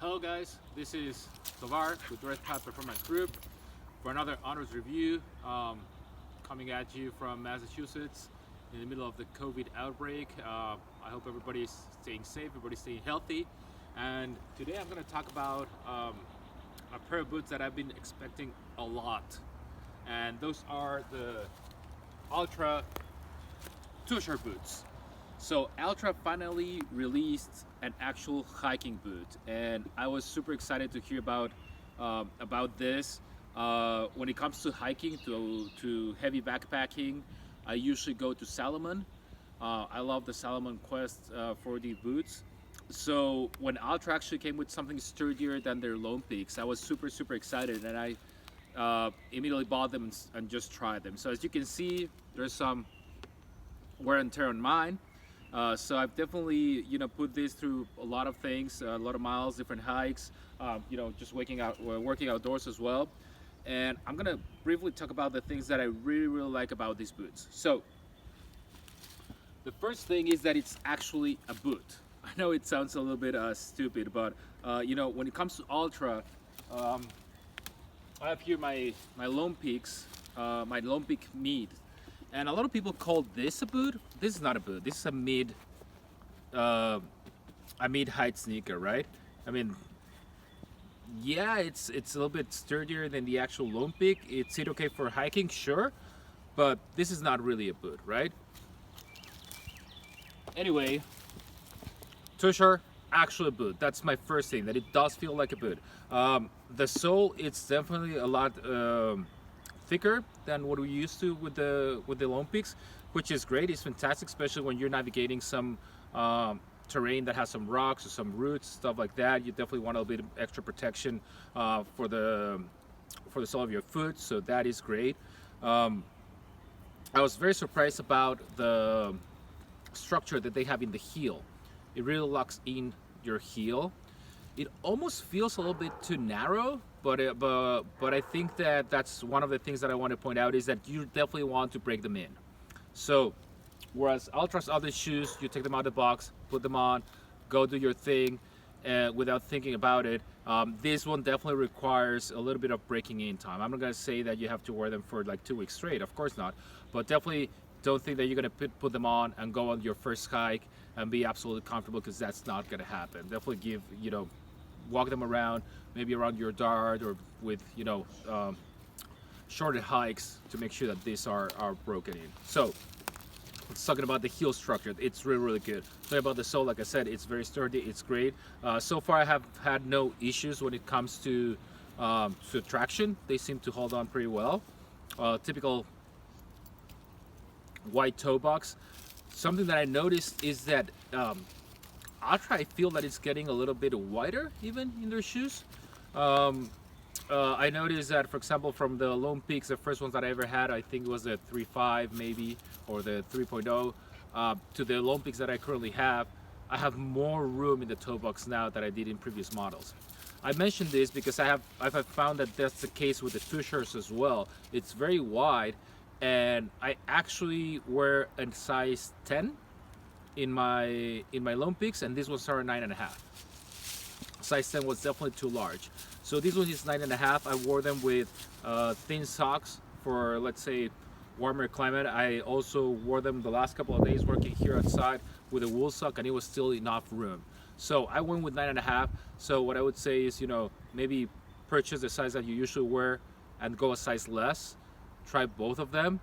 Hello guys, this is Tushar with Red Path Performance Group for another honors review, coming at you from Massachusetts in the middle of the COVID outbreak. I hope everybody's staying safe, everybody's staying healthy, and today I'm going to talk about a pair of boots that I've been expecting a lot, and those are the Altra Tushar boots. So Altra finally released an actual hiking boot, and I was super excited to hear about this. When it comes to hiking, to heavy backpacking, I usually go to Salomon. I love the Salomon Quest for the boots. So when Altra actually came with something sturdier than their Lone Peaks, I was super excited, and I immediately bought them and just tried them. So as you can see, there's some wear and tear on mine. So I've definitely, put this through a lot of things, a lot of miles, different hikes, just working outdoors as well. And I'm gonna briefly talk about the things that I really like about these boots. So the first thing is that it's actually a boot. I know it sounds a little bit stupid, but when it comes to Altra, I have here my Lone Peaks, my Lone Peak Mid. And a lot of people call this a boot. This is not a boot. This is a mid-height sneaker, right? I mean, yeah, it's a little bit sturdier than the actual Lone Peak. It's okay for hiking, sure, but this is not really a boot, right? Anyway, Tushar, actual a boot. That's my first thing. That it does feel like a boot. The sole, it's definitely a lot thicker than what we used to with the Lone Peaks, which is great. It's fantastic, especially when you're navigating some terrain that has some rocks or some roots, stuff like that. You definitely want a little bit of extra protection for the sole of your foot, so that is great. I was very surprised about the structure that they have in the heel. It really locks in your heel. It almost feels a little bit too narrow, but I think that's one of the things that I want to point out is that you definitely want to break them in. So whereas Altra's other shoes, you take them out of the box, put them on, go do your thing without thinking about it. This one definitely requires a little bit of breaking in time. I'm not going to say that you have to wear them for like 2 weeks straight, of course not, but definitely don't think that you're going to put them on and go on your first hike and be absolutely comfortable, because that's not going to happen. Definitely walk them around, maybe around your dart or with shorter hikes to make sure that these are broken in. So let's talk about the heel structure. It's really good. Talking about the sole, like I said, it's very sturdy, it's great. So far I have had no issues when it comes to traction. They seem to hold on pretty well. Typical white toe box. Something that I noticed is that Altra, I feel that it's getting a little bit wider even in their shoes. I noticed that, for example, from the Lone Peaks, the first ones that I ever had, I think it was the 3.5 maybe, or the 3.0, to the Lone Peaks that I currently have, I have more room in the toe box now than I did in previous models. I mentioned this because I've found that that's the case with the Tushars as well. It's very wide, and I actually wear a size 10 in my Lone Peaks, and this was our 9.5. Size 10 was definitely too large. So this one is 9.5. I wore them with thin socks for, let's say, warmer climate. I also wore them the last couple of days working here outside with a wool sock, and it was still enough room. So I went with 9.5. So what I would say is, maybe purchase the size that you usually wear and go a size less. Try both of them,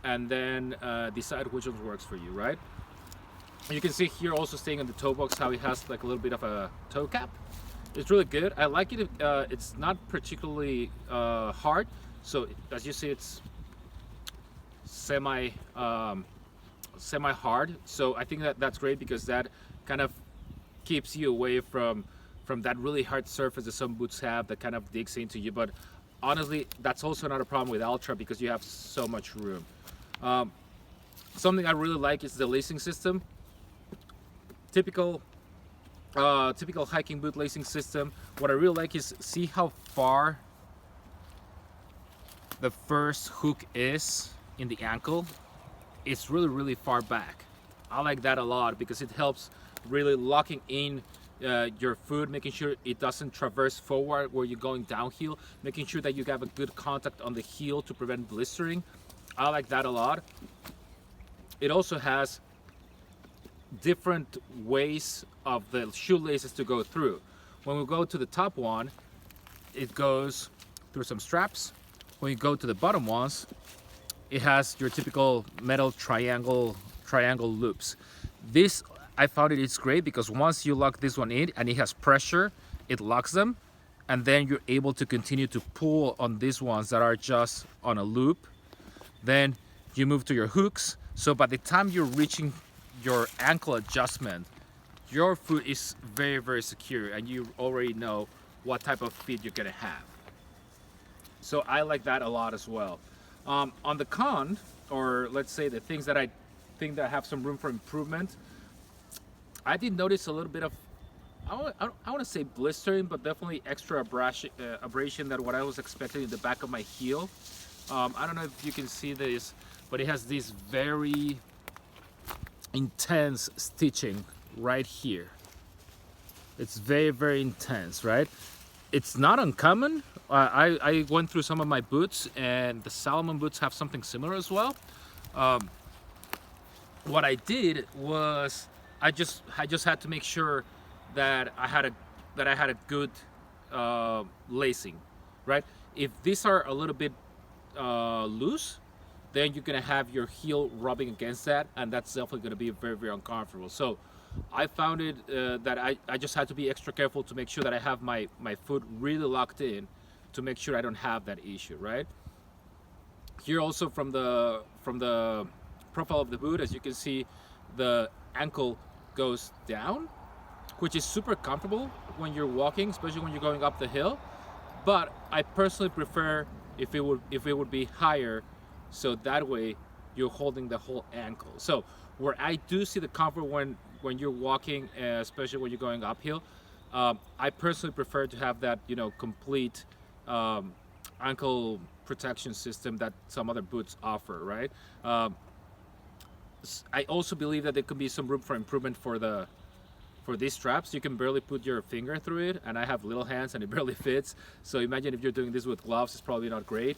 and then decide which one works for you, right? You can see here also staying on the toe box how it has like a little bit of a toe cap. It's really good. I like it. It's not particularly hard. So as you see, it's semi hard. So I think that's great, because that kind of keeps you away from that really hard surface that some boots have that kind of digs into you. But honestly, that's also not a problem with Altra, because you have so much room. Something I really like is the lacing system. Typical hiking boot lacing system. What I really like is, see how far the first hook is in the ankle. It's really far back. I like that a lot because it helps really locking in your foot, making sure it doesn't traverse forward where you're going downhill, making sure that you have a good contact on the heel to prevent blistering. I like that a lot. It also has different ways of the shoelaces to go through. When we go to the top one, it goes through some straps. When you go to the bottom ones, it has your typical metal triangle loops. This, I found it's great because once you lock this one in and it has pressure, it locks them, and then you're able to continue to pull on these ones that are just on a loop. Then you move to your hooks. So by the time you're reaching your ankle adjustment, your foot is very, very secure and you already know what type of feet you're gonna have. So I like that a lot as well. On the con, or let's say the things that I think that have some room for improvement, I did notice a little bit of, I want to say blistering, but definitely extra abrasion than what I was expecting in the back of my heel. I don't know if you can see this, but it has this very intense stitching right here. It's very, very intense, right? It's not uncommon. I went through some of my boots, and the Salomon boots have something similar as well. What I did was I just had to make sure that I had a good lacing, right? If these are a little bit loose, then you're gonna have your heel rubbing against that, and that's definitely gonna be very, very uncomfortable. So I found it that I just had to be extra careful to make sure that I have my foot really locked in to make sure I don't have that issue, right? Here also from the profile of the boot, as you can see, the ankle goes down, which is super comfortable when you're walking, especially when you're going up the hill. But I personally prefer if it would be higher, so that way you're holding the whole ankle. So where I do see the comfort when you're walking, especially when you're going uphill, I personally prefer to have that, you know, complete ankle protection system that some other boots offer, right? I also believe that there could be some room for improvement for these straps. You can barely put your finger through it, and I have little hands and it barely fits. So imagine if you're doing this with gloves, it's probably not great.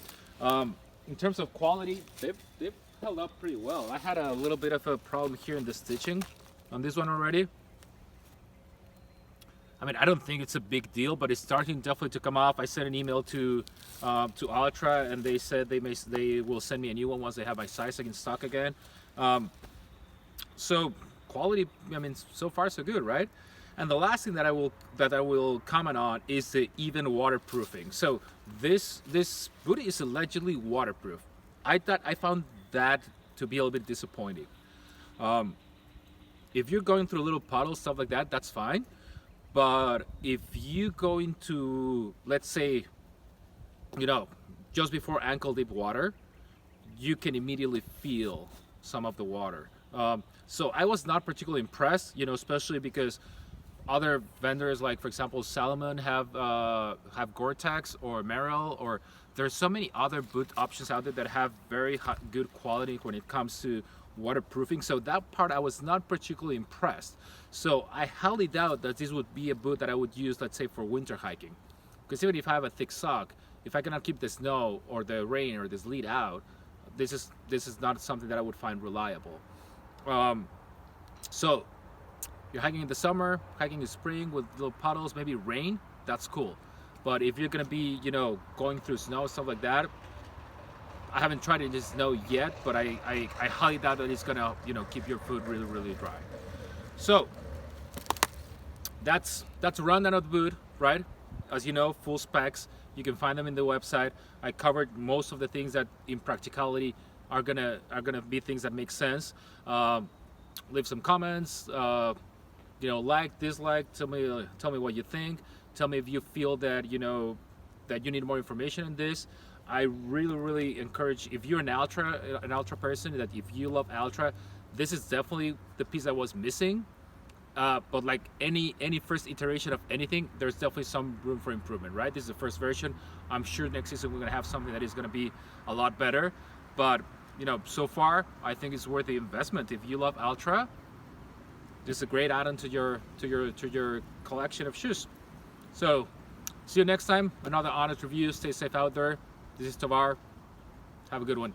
In terms of quality, they've held up pretty well. I had a little bit of a problem here in the stitching on this one already. I mean, I don't think it's a big deal, but it's starting definitely to come off. I sent an email to Altra, and they said they will send me a new one once they have my size in stock again. So quality, I mean, so far so good, right? And the last thing that I will comment on is the even waterproofing. So this boot is allegedly waterproof. I found that to be a little bit disappointing. If you're going through little puddles, stuff like that, that's fine. But if you go into, let's say, you know, just before ankle deep water, you can immediately feel some of the water. So I was not particularly impressed, you know, especially because other vendors, like for example Salomon, have Gore-Tex or Merrell, or there's so many other boot options out there that have very good quality when it comes to waterproofing. So that part I was not particularly impressed. So I highly doubt that this would be a boot that I would use, let's say, for winter hiking. Because even if I have a thick sock, if I cannot keep the snow or the rain or the sleet out, this is not something that I would find reliable. So you're hiking in the summer, hiking in spring with little puddles, maybe rain, that's cool. But if you're gonna be, you know, going through snow, stuff like that, I haven't tried it in the snow yet, but I highly doubt that it's gonna, you know, keep your foot really, really dry. So that's a rundown of the boot, right? As you know, full specs. You can find them in the website. I covered most of the things that, in practicality, are gonna be things that make sense. Leave some comments. You know, like, dislike. Tell me what you think. Tell me if you feel that, you know, that you need more information on this. I really, really encourage, if you're an Altra person, that if you love Altra, this is definitely the piece that was missing. But like any first iteration of anything, there's definitely some room for improvement, right? This is the first version. I'm sure next season we're gonna have something that is gonna be a lot better. But you know, so far I think it's worth the investment. If you love Altra, this is a great add-on to your collection of shoes. So see you next time. Another honest review. Stay safe out there. This is Tavar. Have a good one.